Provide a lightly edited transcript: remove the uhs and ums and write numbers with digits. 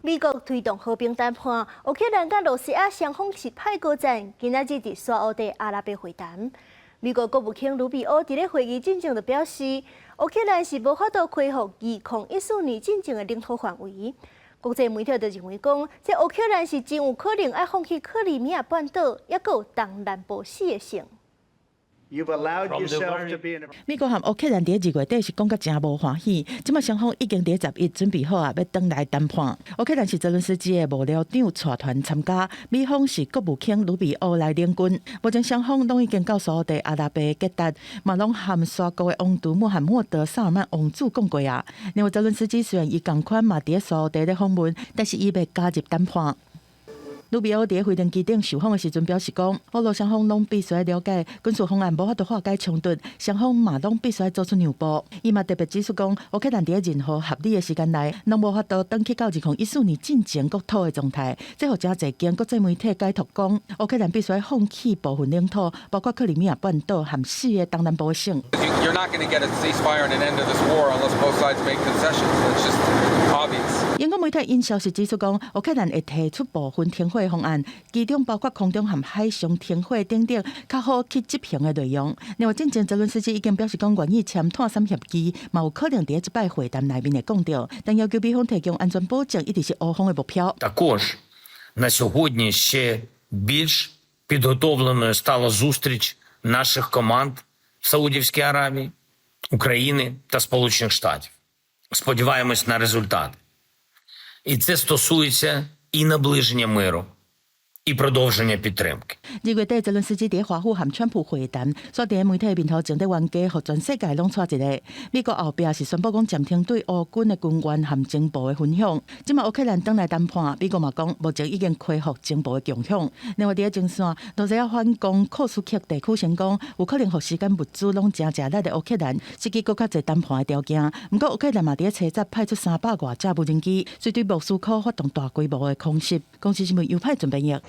美国推动和平谈判，乌克兰甲罗西亚双方是派高战，今仔日伫沙烏地阿拉伯会谈。美国国务卿鲁比奥伫咧会议进程就表示，乌克兰是无法度恢复2014年进程的领土范围。国际媒体就认为讲，这乌克兰是真有可能要放弃克里米亚半岛，也有东南部4个省。美国和乌克兰伫2月底是讲甲真无欢喜，即马双方已经伫11准备好啊，要转来谈判。乌克兰是泽伦斯基的幕僚长带团参加，美方是国务卿鲁比奥来领军。目前双方拢已经到沙烏地阿拉伯吉达，嘛拢和沙国的王储穆罕默德·萨尔曼王子讲过啊。另外，泽伦斯基虽然伊同款嘛伫沙烏地咧访问，但是伊要加入谈判。鲁比奥伫会场机顶受访的时阵表示讲，俄罗双方拢必须了解军事方案无法度化解冲突，双方嘛拢必须做出让步。伊嘛特别指出讲，乌克兰伫任何合理的时间内，拢无法度转去到2014年进前国土的状态。这互真侪间国际媒体解读讲，乌克兰必须放弃部分领土，包括克里米亚半岛和4个东南部省。You're not going to get a ceasefire and an end to this war unless both sides make concessions. It's just obvious. 英国媒体因消息指出讲，乌克兰会提出部分停火方案，其中包括空中和海上停火等等较好去执行的内容。另外，之前泽伦斯基已经表示讲愿意签碳三协议，嘛有可能伫这摆会谈内面会讲到，但要求美方提供安全保障，一直是俄方的目标。Також на сьогодні ще більш підготовленою стала зустріч наших команд в Саудівській Аравії, України та Сполучених Штатів. Сподіваємось на результат. І це стосується і наближення миру, і продовження підтримки. 2月底，泽伦斯基伫华府和川普会谈，所伫媒体面头前伫冤家，互全世界拢带一个。美国后壁是宣布讲暂停对乌军的军援和情报的分享。即马乌克兰转来谈判，美国嘛讲目前已经恢复情报的共享。另外伫前线，罗西亚反攻库斯克地区成功，有可能互时间物资拢真食力的乌克兰，涉及更较侪谈判的条件。不过乌克兰嘛伫车站派出300多架无人机，随对莫斯科发动大规模的空袭。公司新闻优派准备役。